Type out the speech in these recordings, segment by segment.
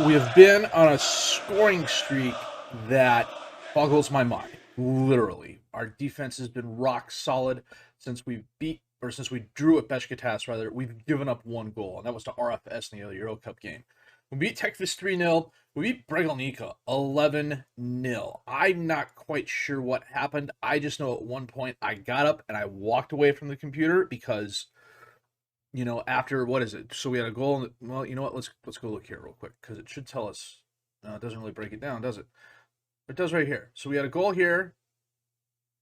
We have been on a scoring streak that boggles my mind. Literally, our defense has been rock solid since we drew at Beşiktaş. Rather, we've given up one goal, and that was to RFS in the Euro Cup game. We beat Tekvis 3-0. We beat Bregalnica 11-0. I'm not quite sure what happened. I just know at one point I got up and I walked away from the computer because after what is it? So we had a goal. Well, you know what? Let's go look here real quick because it should tell us. It doesn't really break it down, does it? It does right here. So we had a goal here.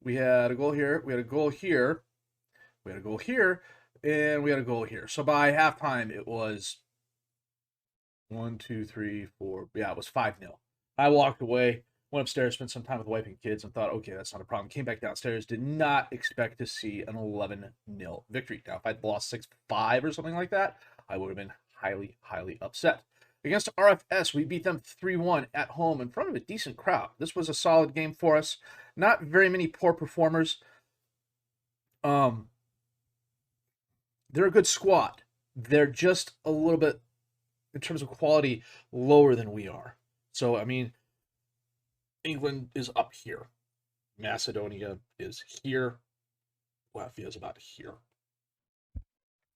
We had a goal here. We had a goal here. We had a goal here, and we had a goal here. So by halftime, it was 1, 2, 3, 4. Yeah, it was 5-0. I walked away, went upstairs, spent some time with the wife and kids, and thought, okay, that's not a problem. Came back downstairs, did not expect to see an 11-0 victory. Now, if I'd lost 6-5 or something like that, I would have been highly, highly upset. Against RFS, we beat them 3-1 at home in front of a decent crowd. This was a solid game for us. Not very many poor performers. They're a good squad. They're just a little bit, in terms of quality, lower than we are. So, I mean, England is up here. Macedonia is here. Latvia is about here.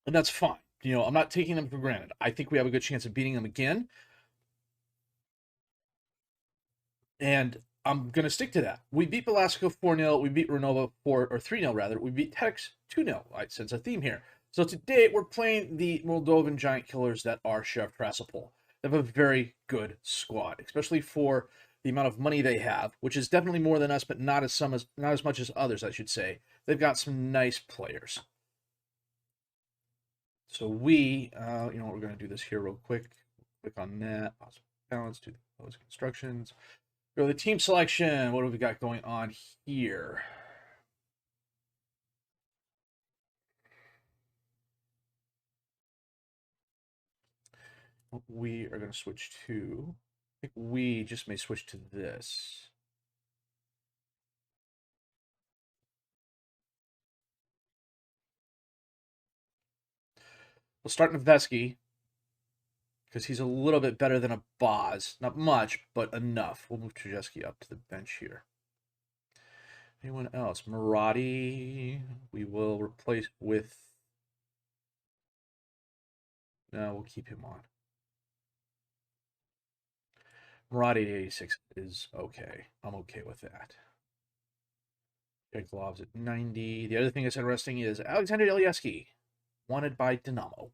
And that's fine. I'm not taking them for granted. I think we have a good chance of beating them again. And I'm going to stick to that. We beat Velasco 4-0. We beat Renova 3-0 rather. We beat Tex 2-0. I sense a theme here. So today we're playing the Moldovan giant killers that are Sheriff Tirasapol. They have a very good squad, especially for the amount of money they have, which is definitely more than us, but not as much as others, I should say. They've got some nice players. So we, we're going to do this here real quick. Click on that. Awesome. Balance, do those constructions. Go to the team selection. What have we got going on here? We are going to switch to, I think we just may switch to this. We'll start Noveski because he's a little bit better than a Boz. Not much, but enough. We'll move Trzeski up to the bench here. Anyone else? Murati, we will replace with... No, we'll keep him on. Murati at 86 is okay. I'm okay with that. Gloves at 90. The other thing that's interesting is Alexander Ilyeski, wanted by Dynamo.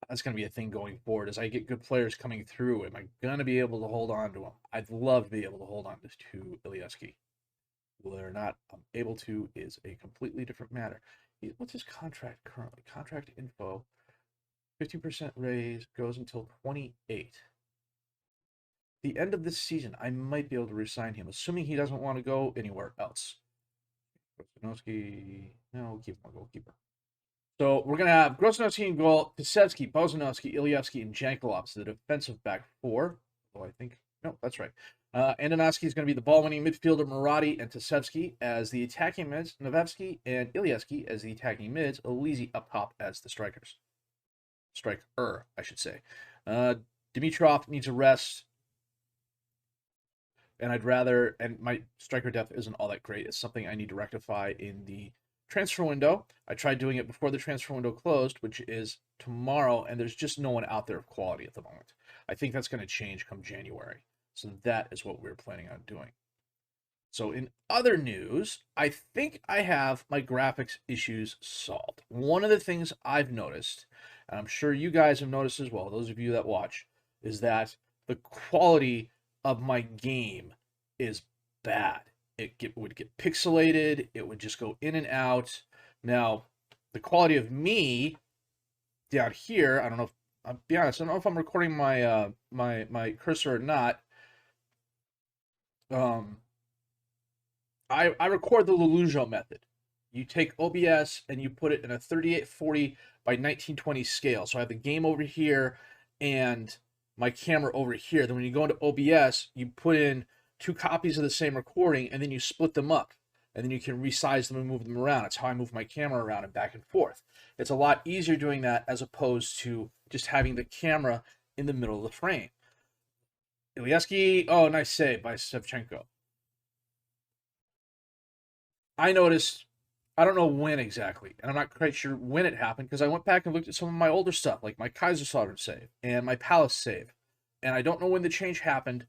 That's going to be a thing going forward. As I get good players coming through, am I going to be able to hold on to them? I'd love to be able to hold on to Ilyeski. Whether or not I'm able to is a completely different matter. What's his contract currently? Contract info. 50% raise goes until 28. The end of this season, I might be able to resign him, assuming he doesn't want to go anywhere else. Grosnowski, no, keep him a goalkeeper. So we're going to have Grosnowski in goal, Pisevsky, Bozanovsky, Ilyevsky, and Jankolovs, the defensive back four. Well, I think, no, that's right. Andonovsky is going to be the ball-winning midfielder, Murati and Tisevsky as the attacking mids, Novevsky and Ilyevsky as the attacking mids, Elizi up top as the strikers. Striker, I should say. Dimitrov needs a rest. And my striker depth isn't all that great. It's something I need to rectify in the transfer window. I tried doing it before the transfer window closed, which is tomorrow, and there's just no one out there of quality at the moment. I think that's going to change come January. So that is what we're planning on doing. So in other news, I think I have my graphics issues solved. One of the things I've noticed, and I'm sure you guys have noticed as well, those of you that watch, is that the quality of my game is bad. It would get pixelated. It would just go in and out. Now, the quality of me down here, I don't know if, I'll be honest, I don't know if I'm recording my my cursor or not. I record the Lelujo method. You take OBS and you put it in a 3840 by 1920 scale. So I have the game over here and my camera over here. Then when you go into OBS, you put in 2 copies of the same recording and then you split them up. And then you can resize them and move them around. That's how I move my camera around and back and forth. It's a lot easier doing that as opposed to just having the camera in the middle of the frame. Ilyeski, oh, nice save by Shevchenko. I noticed, I don't know when exactly, and I'm not quite sure when it happened because I went back and looked at some of my older stuff, like my Kaiserslautern save and my Palace save, and I don't know when the change happened.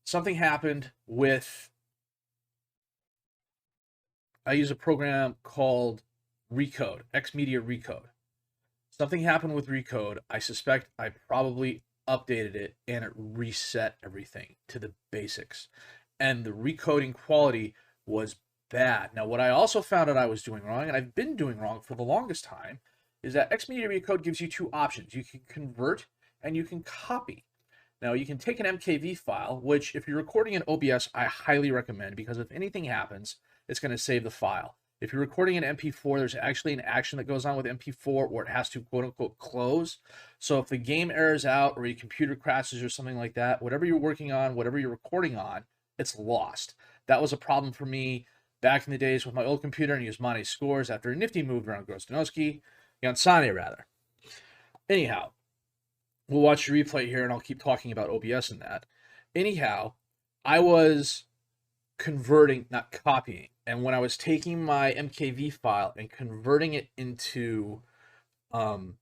Something happened with, I use a program called Recode, Xmedia Recode. Something happened with Recode. I suspect I probably updated it and it reset everything to the basics. And the recoding quality was bad. Now, what I also found out I was doing wrong, and I've been doing wrong for the longest time, is that Xmedia Recode gives you two options. You can convert and you can copy. Now, you can take an MKV file, which if you're recording in OBS, I highly recommend because if anything happens, it's going to save the file. If you're recording in MP4, there's actually an action that goes on with MP4 where it has to quote-unquote close. So if the game errors out or your computer crashes or something like that, whatever you're working on, whatever you're recording on, it's lost. That was a problem for me back in the days with my old computer and Yasmane's scores after a nifty move around Grosdanoski, Jansane rather. Anyhow, we'll watch the replay here and I'll keep talking about OBS and that. Anyhow, I was converting, not copying. And when I was taking my MKV file and converting it into an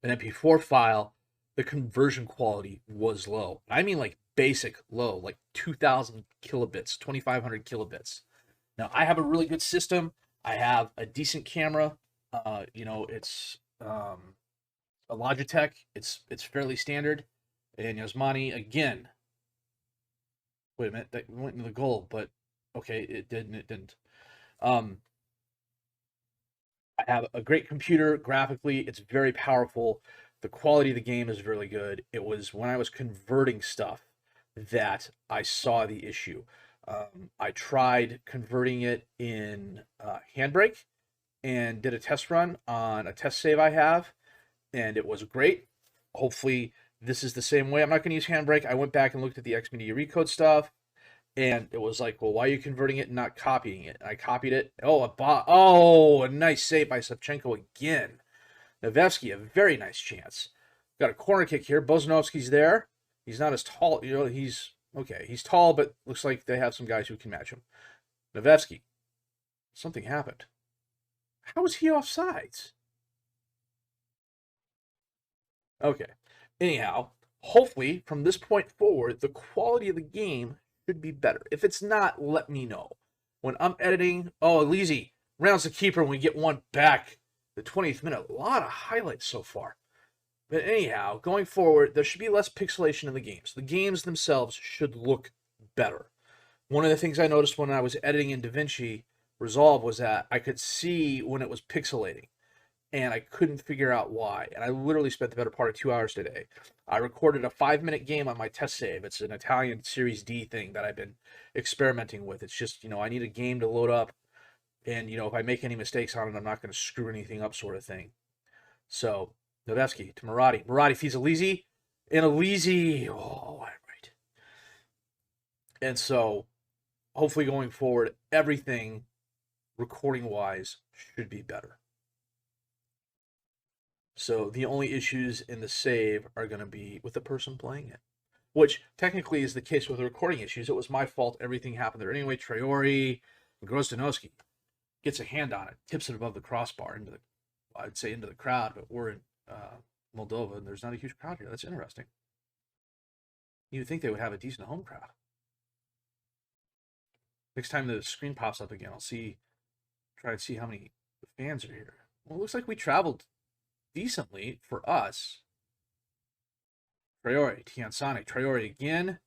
MP4 file, the conversion quality was low. I mean like basic low, like 2,000 kilobits, 2,500 kilobits. Now, I have a really good system. I have a decent camera. It's a Logitech. It's fairly standard. And Yasmani, again, wait a minute, that went into the goal, but okay, it did and it didn't. I have a great computer. Graphically, it's very powerful. The quality of the game is really good. It was when I was converting stuff that I saw the issue. I tried converting it in Handbrake and did a test run on a test save I have, and it was great. Hopefully, this is the same way. I'm not going to use Handbrake. I went back and looked at the Xmedia Recode stuff. And it was like, well, why are you converting it and not copying it? And I copied it. Oh, a nice save by Shevchenko again. Nevevsky, a very nice chance. Got a corner kick here. Bozanovsky's there. He's not as tall. He's okay. He's tall, but looks like they have some guys who can match him. Nevevsky. Something happened. How was he offsides? Okay. Anyhow, hopefully, from this point forward, the quality of the game should be better. If it's not, let me know. When I'm editing, Elise rounds the keeper and we get one back. The 20th minute, a lot of highlights so far. But anyhow, going forward, there should be less pixelation in the games. The games themselves should look better. One of the things I noticed when I was editing in DaVinci Resolve was that I could see when it was pixelating. And I couldn't figure out why. And I literally spent the better part of 2 hours today. I recorded a 5-minute game on my test save. It's an Italian Series D thing that I've been experimenting with. It's just, I need a game to load up. And, if I make any mistakes on it, I'm not going to screw anything up sort of thing. So, Nevevsky to Murati. Murati feeds Elise. And Elise, right. And so, hopefully going forward, everything recording-wise should be better. So the only issues in the save are going to be with the person playing it, which technically is the case with the recording issues. It was my fault. Everything happened there. Anyway, Traore and Grosdanoski gets a hand on it, tips it above the crossbar I'd say into the crowd, but we're in Moldova and there's not a huge crowd here. That's interesting. You'd think they would have a decent home crowd. Next time the screen pops up again, I'll try to see how many fans are here. Well, it looks like we traveled decently for us. Traore, Tiansane, Traore again,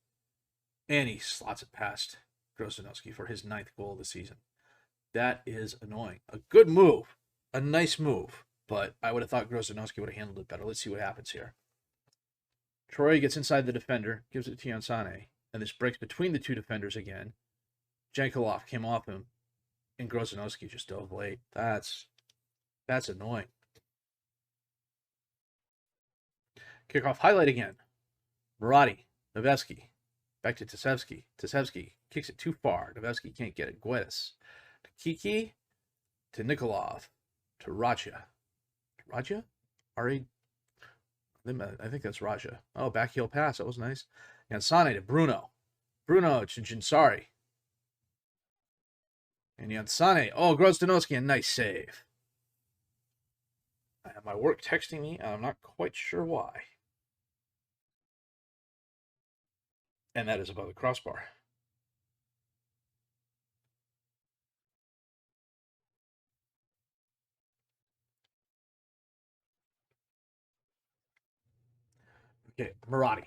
and he slots it past Grosdanoski for his 9th goal of the season. That is annoying. A good move, a nice move, but I would have thought Grosdanoski would have handled it better. Let's see what happens here. Traore gets inside the defender, gives it to Tiansane, and this breaks between the two defenders again. Jankelov came off him, and Grosdanoski just dove late. That's annoying. Kickoff highlight again. Murati, Nevevsky, back to Tisevsky. Tisevsky kicks it too far. Nevevsky can't get it. Guedes to Kiki, to Nikolov, to Raja. Raja? I think that's Raja. Oh, back heel pass. That was nice. Yansane to Bruno. Bruno to Jinsari. And Yansane. Oh, Grozdanowski, a nice save. I have my work texting me, and I'm not quite sure why. And that is above the crossbar. Okay, Murati.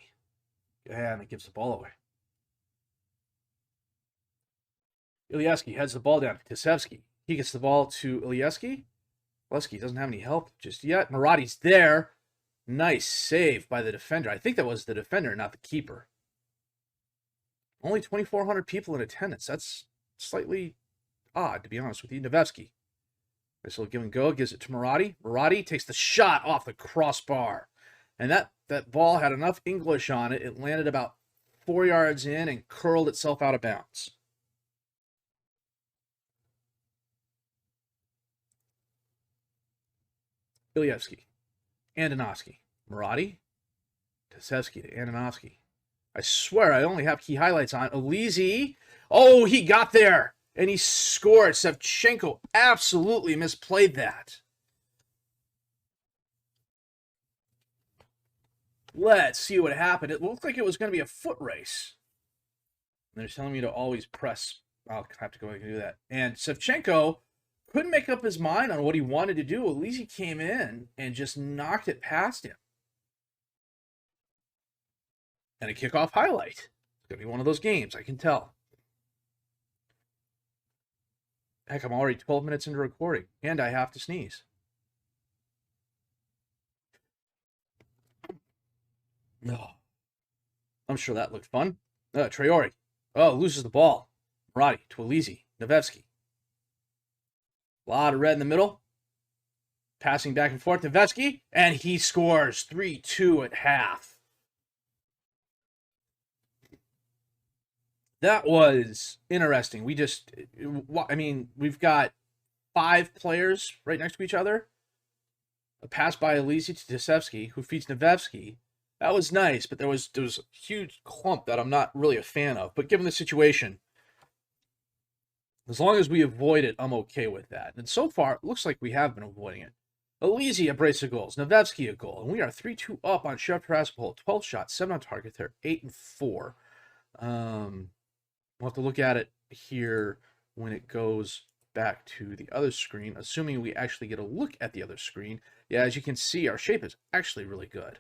And it gives the ball away. Ilieski heads the ball down to Tisevsky. He gets the ball to Ilieski. Ilieski doesn't have any help just yet. Murati's there. Nice save by the defender. I think that was the defender, not the keeper. Only 2,400 people in attendance. That's slightly odd, to be honest with you. Nevevsky. This will give and go. Gives it to Murati. Murati takes the shot off the crossbar. And that ball had enough English on it. It landed about 4 yards in and curled itself out of bounds. Iliyevsky. Andonovsky. Murati. Tisevsky to Andonovsky. I swear I only have key highlights on. Elizi. Oh, he got there. And he scored. Sevchenko absolutely misplayed that. Let's see what happened. It looked like it was going to be a foot race. And they're telling me to always press. I'll have to go ahead and do that. And Sevchenko couldn't make up his mind on what he wanted to do. Elizi came in and just knocked it past him. And a kickoff highlight. It's going to be one of those games, I can tell. Heck, I'm already 12 minutes into recording, and I have to sneeze. No. I'm sure that looked fun. Traore. Oh, loses the ball. Murati to Elizi. Nevevsky. A lot of red in the middle. Passing back and forth to Nevevsky, and he scores 3-2 at half. That was interesting. We've got 5 players right next to each other. A pass by Elizi to Tisevsky, who feeds Nevevsky. That was nice, but there was a huge clump that I'm not really a fan of. But given the situation, as long as we avoid it, I'm okay with that. And so far, it looks like we have been avoiding it. Elizi a brace of goals, Nevevsky a goal, and we are 3-2 up on Sheriff Tirasapol. 12 shots, 7 on target. They're 8-4. We'll have to look at it here when it goes back to the other screen, assuming we actually get a look at the other screen. Yeah, as you can see, our shape is actually really good.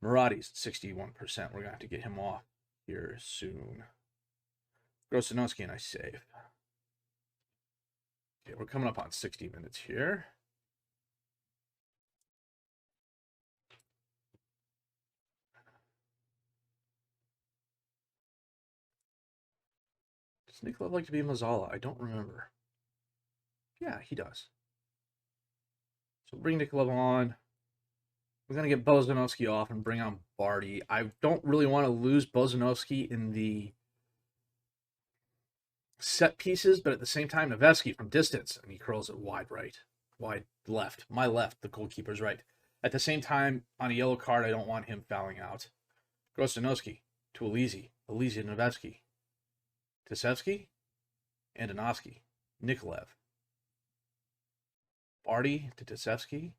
Murati's at 61%. We're going to have to get him off here soon. Grozdanowski, a nice save. Okay, we're coming up on 60 minutes here. Does Nikolov like to be Mazala? I don't remember. Yeah, he does. So bring Nikolov on. We're going to get Bozanovsky off and bring on Barty. I don't really want to lose Bozanovsky in the set pieces, but at the same time, Nevevsky from distance, and he curls it wide right, wide left. My left, the goalkeeper's right. At the same time, on a yellow card, I don't want him fouling out. Grozdanowski to Elizi. Elizi to Nevevsky. Tisevsky, Andonovsky, Nikolaev. Barty to Tisevsky.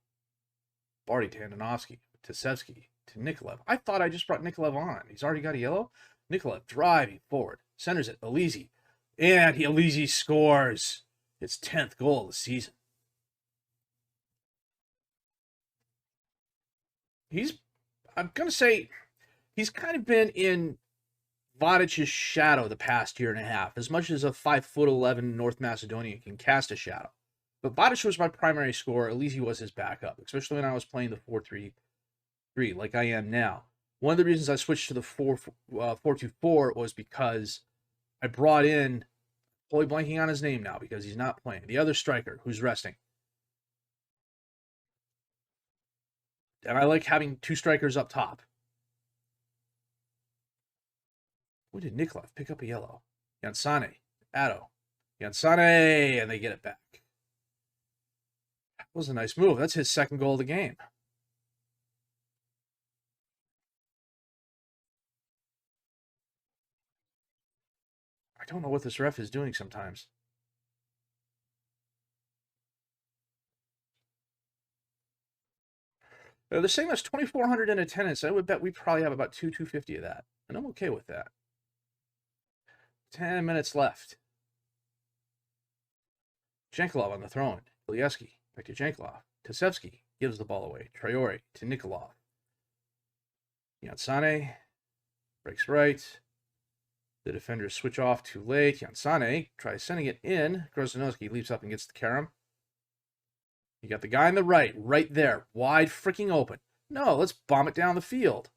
Barty to Andonovsky. Tisevsky to Nikolaev. I thought I just brought Nikolaev on. He's already got a yellow. Nikolaev driving forward. Centers it. Elizi. And Elizi scores his 10th goal of the season. I'm going to say, he's kind of been in Vadic's shadow the past year and a half, as much as a 5'11" North Macedonian can cast a shadow. But Vadic was my primary scorer. Elizi was his backup, especially when I was playing the 4-3-3 like I am now. One of the reasons I switched to the 4-2-4 was because I brought in, fully blanking on his name now because he's not playing, the other striker who's resting. And I like having 2 strikers up top. When did Nikolaev pick up a yellow? Yansane, Addo, Yansane, and they get it back. was a nice move. That's his second goal of the game. I don't know what this ref is doing sometimes. They're saying there's 2,400 in attendance. I would bet we probably have about 250 of that. And I'm okay with that. 10 minutes left. Jankelov on the throw-in. Ilieski back to Jankelov. Tasevsky gives the ball away. Traore to Nikolov. Yansane breaks right. The defenders switch off too late. Yansane tries sending it in. Grozanowski leaps up and gets the carom. You got the guy on the right there, wide freaking open. No, let's bomb it down the field.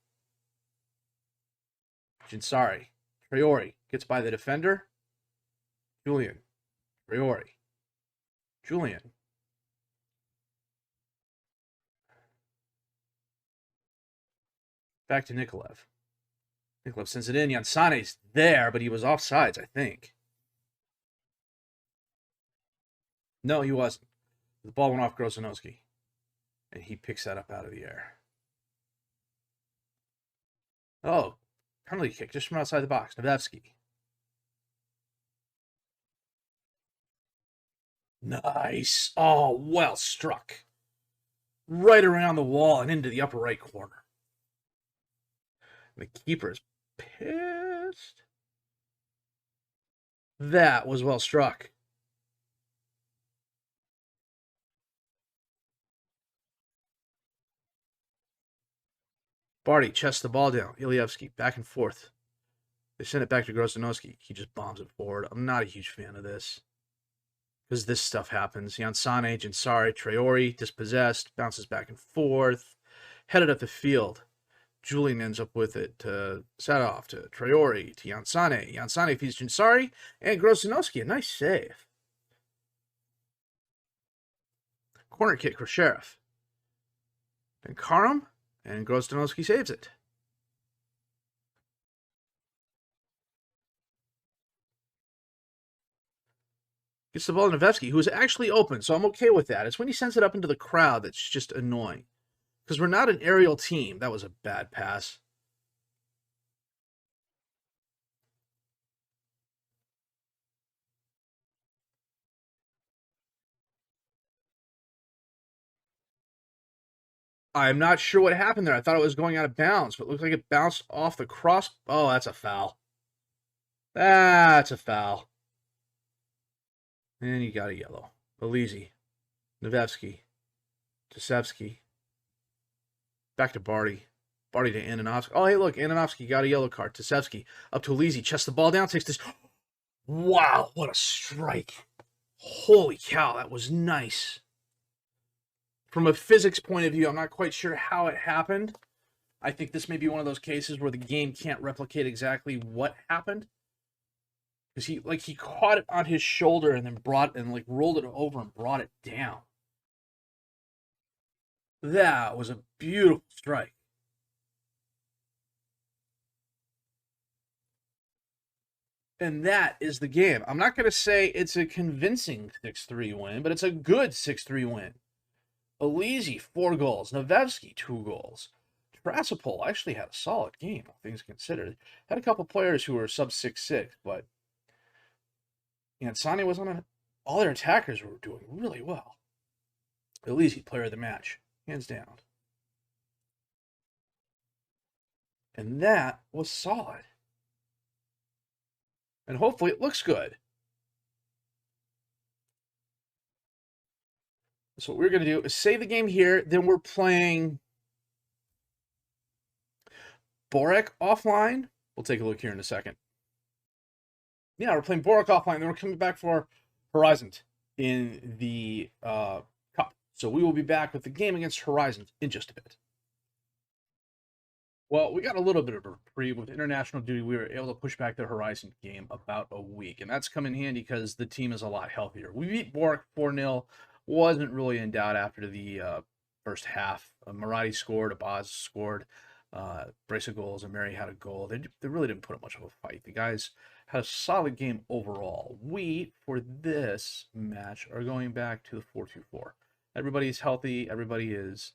Jinsari. Traore gets by the defender. Julian. Traore. Julian. Back to Nikolaev. Nikolaev sends it in. Yansane's there, but he was offsides, I think. No, he wasn't. The ball went off Grozanowski, and he picks that up out of the air. Oh, penalty kick just from outside the box. Nevsky. Nice. Oh, well struck. Right around the wall and into the upper right corner. The keeper's pissed. That was well struck. Barty chests the ball down. Ilievsky back and forth. They send it back to Grozanowski. He just bombs it forward. I'm not a huge fan of this. Because this stuff happens. Yansane, Jinsari, Traore, dispossessed, bounces back and forth. Headed up the field. Julian ends up with it to Sadov, to Traore, to Yansane. Yansane feeds Jinsari, and Grozanowski. A nice save. Corner kick for Sheriff. Then Karam, and Grozanowski saves it. Gets the ball to Nevsky, who is actually open, so I'm okay with that. It's when he sends it up into the crowd that's just annoying. Because we're not an aerial team. That was a bad pass. I'm not sure what happened there. I thought it was going out of bounds, but it looked like it bounced off the cross. Oh, that's a foul. That's a foul. And you got a yellow. Belize, Nevsky, Tasevsky. Back to Barty. Barty to Ananovsky. Oh, hey, look, Ananovsky got a yellow card. Tasevsky up to Elizi. Chests the ball down, takes this. Wow, what a strike. Holy cow, that was nice. From a physics point of view, I'm not quite sure how it happened. I think this may be one of those cases where the game can't replicate exactly what happened. Because he caught it on his shoulder and then rolled it over and brought it down. That was a beautiful strike. And that is the game. I'm not going to say it's a convincing 6-3 win, but it's a good 6-3 win. Elizi, 4 goals. Nevsky, 2 goals. Tirasapol actually had a solid game, all things considered. Had a couple players who were sub 6-6, but Yansane was on it. All their attackers were doing really well. Elizi, player of the match, hands down. And that was solid. And hopefully it looks good. So what we're going to do is save the game here. Then we're playing Borek offline. We'll take a look here in a second. Yeah, we're playing Borek offline. Then we're coming back for Horizon in the Cup. So we will be back with the game against Horizon in just a bit. Well, we got a little bit of a reprieve with international duty. We were able to push back the Horizon game about a week, and that's come in handy because the team is a lot healthier. We beat Borek 4-0. Wasn't really in doubt after the first half. Maradi scored, Abaz scored, brace of goals, and Mary had a goal. They really didn't put up much of a fight. The guys had a solid game overall. We, for this match, are going back to the 4-2-4. Everybody's healthy. Everybody is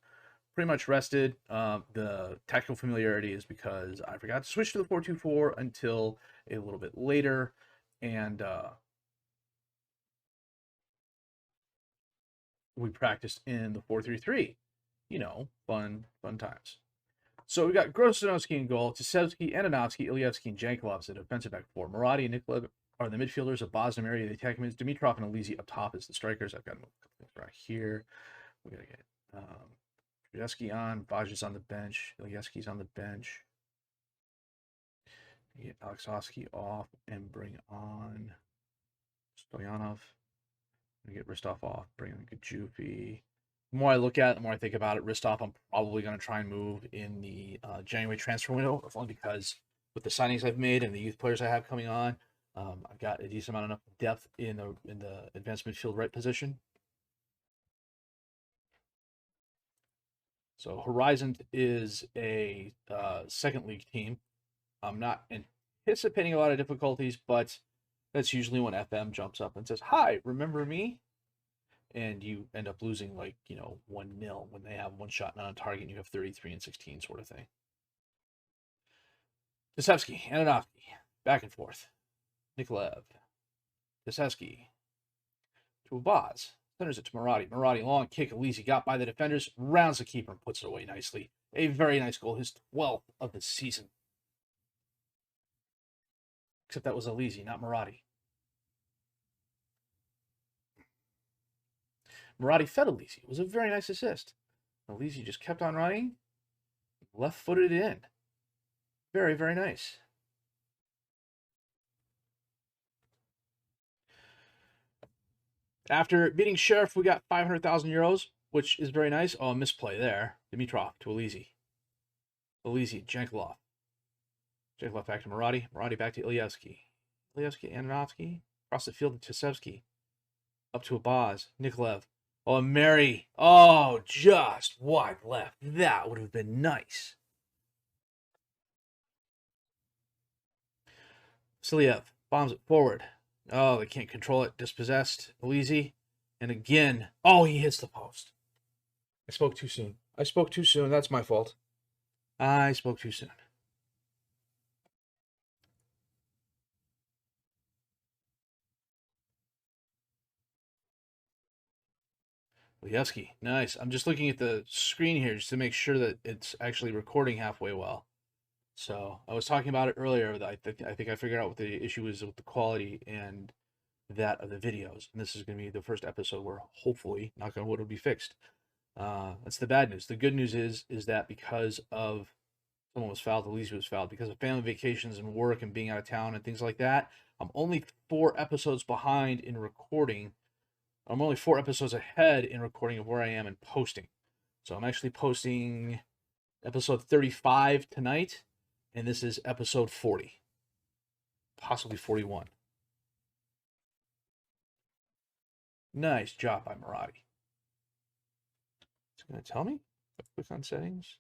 pretty much rested. The tactical familiarity is because I forgot to switch to the 424 until a little bit later, and we practiced in the 433. You know, fun times. So we got Grosonowski in goal, Tisevsky, Ananovsky, Ilievsky, and Jankolovs at defensive back four. Murati and Niklev are the midfielders of Bosnia area. The attack means Dimitrov and Alizi up top as the strikers. I've got a couple things right here. We gotta get Trudesky on, Vaj is on the bench, Ilievsky's on the bench. Get Alexovsky off and bring on Stoyanov. Get Ristov off, bring on Gajufi. The more I look at it, the more I think about it, Ristov, I'm probably going to try and move in the January transfer window, only because with the signings I've made and the youth players I have coming on, I've got a decent amount of depth in the advanced midfield right position. So Horizon is a second league team. I'm not anticipating a lot of difficulties, but that's usually when FM jumps up and says, "Hi, remember me?" And you end up losing 1-0 when they have one shot not on target and you have 33 and 16 sort of thing. Tisevsky, Ananovsky, back and forth. Nikolaev, Tisevsky to Abaz, centers it to Murati. Murati, long kick, Alizi got by the defenders, rounds the keeper and puts it away nicely. A very nice goal, his 12th of the season. Except that was Alizi, not Murati. Murati fed Alizi. It was a very nice assist. Alizi just kept on running, left-footed in. Very, very nice. After beating Sheriff, we got 500,000 euros, which is very nice. Oh, a misplay there. Dimitrov to Alizi. Alizi, Jankelov. Jankelov back to Murati. Murati back to Ilievsky. Ilievsky, Ananovsky. Across the field to Tisevsky. Up to Abaz. Nikolaev. Oh, Mary. Oh, just wide left. That would have been nice. Siliev bombs it forward. Oh, they can't control it. Dispossessed. Alizi. And again. Oh, he hits the post. I spoke too soon. I spoke too soon. That's my fault. I spoke too soon. Lievsky, nice. I'm just looking at the screen here just to make sure that it's actually recording halfway well. So I was talking about it earlier. That I think I figured out what the issue is with the quality and that of the videos. And this is going to be the first episode where hopefully, knock on wood, it'll be fixed. That's the bad news. The good news is that because of someone was fouled, Alizi was fouled, because of family vacations and work and being out of town and things like that, I'm only 4 episodes behind in recording. I'm only 4 episodes ahead in recording of where I am in posting. So I'm actually posting episode 35 tonight, and this is episode 40, possibly 41. Nice job by Murati. It's going to tell me? Click on settings.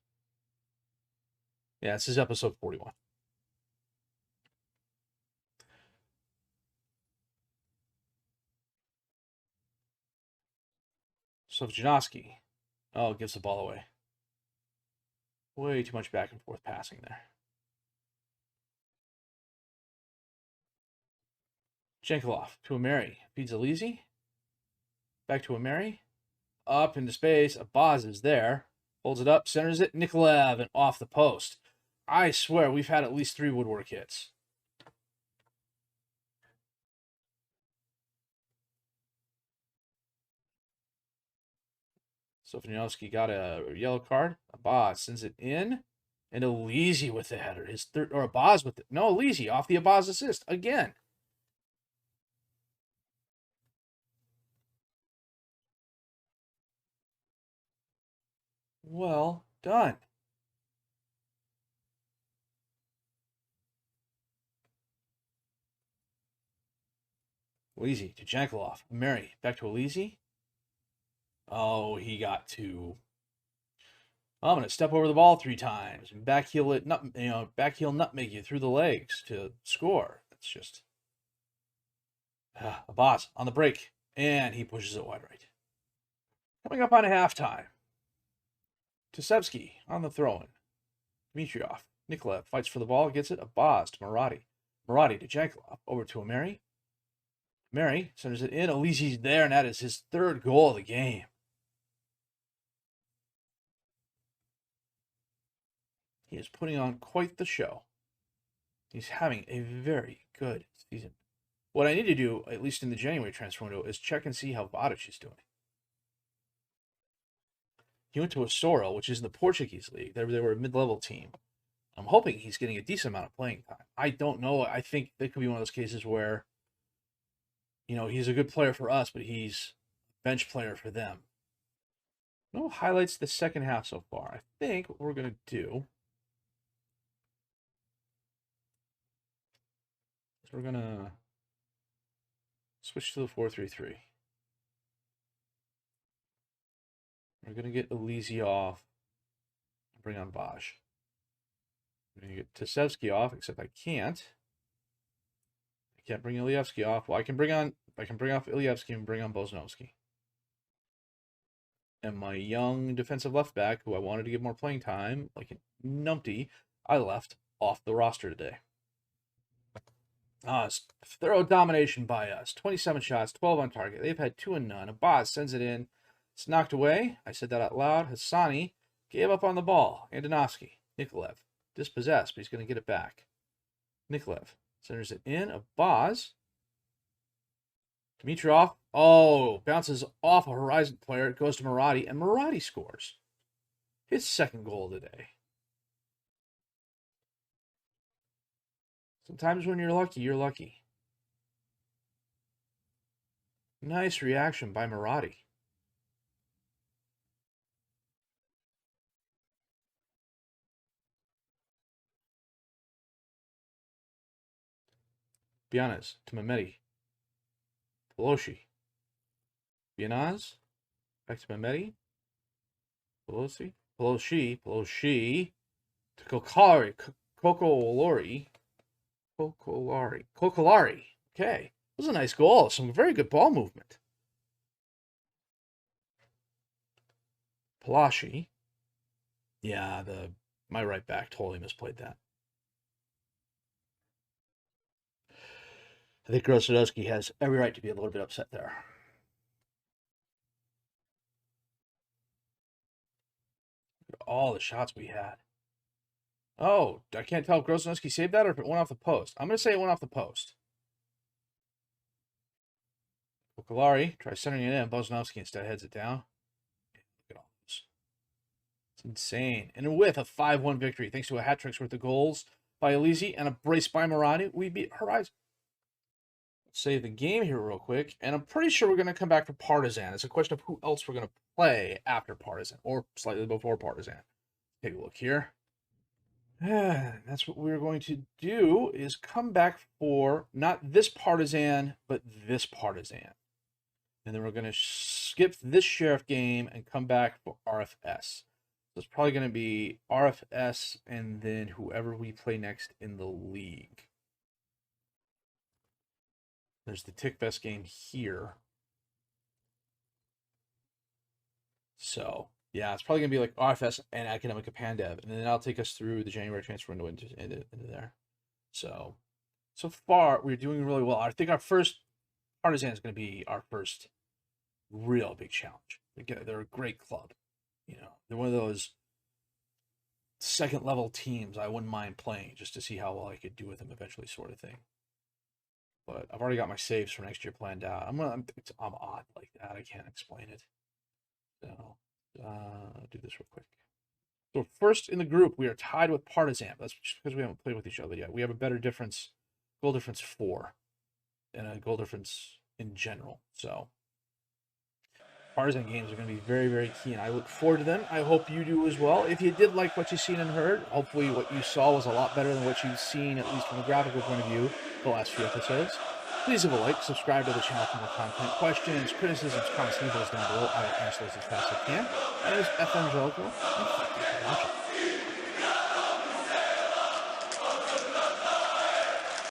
Yeah, this is episode 41. Sovjanovsky. Oh, gives the ball away. Way too much back and forth passing there. Jankelov to Ameri. Feeds Alizi. Back to Ameri. Up into space. Abaz is there. Holds it up. Centers it. Nikolaev and off the post. I swear we've had at least 3 woodwork hits. Sofyanovsky got a yellow card. Abaz sends it in. And Alizi with the header. His third, or Abaz with it. No, Alizi off the Abaz assist again. Well done. Alizi to Jankelov. Mary back to Alizi. Oh, he got 2. I'm going to step over the ball 3 times and backheel it, backheel nutmeg you through the legs to score. It's just a boss on the break, and he pushes it wide right. Coming up on halftime. Tirasapol on the throw-in. Dmitriev. Nikolaev fights for the ball, gets it. Abbas to Maradi. Maradi to Jankelov. Over to Ameri. Ameri centers it in. Elise's there, and that is his third goal of the game. He is putting on quite the show. He's having a very good season. What I need to do, at least in the January transfer window, is check and see how Vardar is doing. He went to Astoril, which is in the Portuguese league. They were a mid-level team. I'm hoping he's getting a decent amount of playing time. I don't know. I think it could be one of those cases where, he's a good player for us, but he's a bench player for them. No highlights the second half so far. I think what we're going to do is we're going to switch to the 4-3-3. We're going to get Elise off and bring on Vaj. I'm going to get Tirasapol off, except I can't. I can't bring Ilievsky off. Well, I can bring off Ilievsky and bring on Boznovsky. And my young defensive left back, who I wanted to give more playing time, like a numpty, I left off the roster today. It's thorough domination by us. 27 shots, 12 on target. They've had 2 and none. Abbas sends it in. It's knocked away. I said that out loud. Hassani gave up on the ball. Andonovsky. Nikolaev. Dispossessed, but he's going to get it back. Nikolaev centers it in. Abbas. Dmitriev. Oh, bounces off a Horizon player. It goes to Maradi, and Maradi scores his second goal of the day. Sometimes when you're lucky, you're lucky. Nice reaction by Maradi. Bianaz to Mehmeti. Pelosi. Bianaz. Back to Mehmeti. Pelosi. Pelosi to Kokolari. Kokolari. Okay. That was a nice goal. Some very good ball movement. Palashi. Yeah, my right back totally misplayed that. I think Grosodowski has every right to be a little bit upset there. Look at all the shots we had. Oh, I can't tell if Grosodowski saved that or if it went off the post. I'm going to say it went off the post. Kokolari tries centering it in. Boznovsky instead heads it down. Look at all this. It's insane. And with a 5-1 victory, thanks to a hat trick's worth of goals by Elise and a brace by Maradi, we beat Horizon. Save the game here real quick, and I'm pretty sure we're going to come back for Partizan. It's a question of who else we're going to play after Partizan, or slightly before Partizan. Take a look here. That's what we're going to do, is come back for not this Partizan, but this Partizan. And then we're going to skip this Sheriff game and come back for RFS. So it's probably going to be RFS and then whoever we play next in the league. There's the TickFest game here. So, yeah, it's probably going to be like RFS and Academic Pandev. And then that'll take us through the January transfer window into there. So far, we're doing really well. I think our first Partizan is going to be our first real big challenge. They're a great club. They're one of those second-level teams I wouldn't mind playing just to see how well I could do with them eventually, sort of thing. But I've already got my saves for next year planned out. I'm odd like that. I can't explain it. So, do this real quick. So first in the group, we are tied with Partizan. That's just because we haven't played with each other yet. We have a better difference, goal difference 4, and a goal difference in general. So Partizan games are going to be very, very key, and I look forward to them. I hope you do as well. If you did like what you've seen and heard, hopefully what you saw was a lot better than what you've seen, at least from a graphical point of view, the last few episodes. Please leave a like, subscribe to the channel for more content. Questions, criticisms, comments, leave those down below. I will answer those as fast as I can. My name is FM22.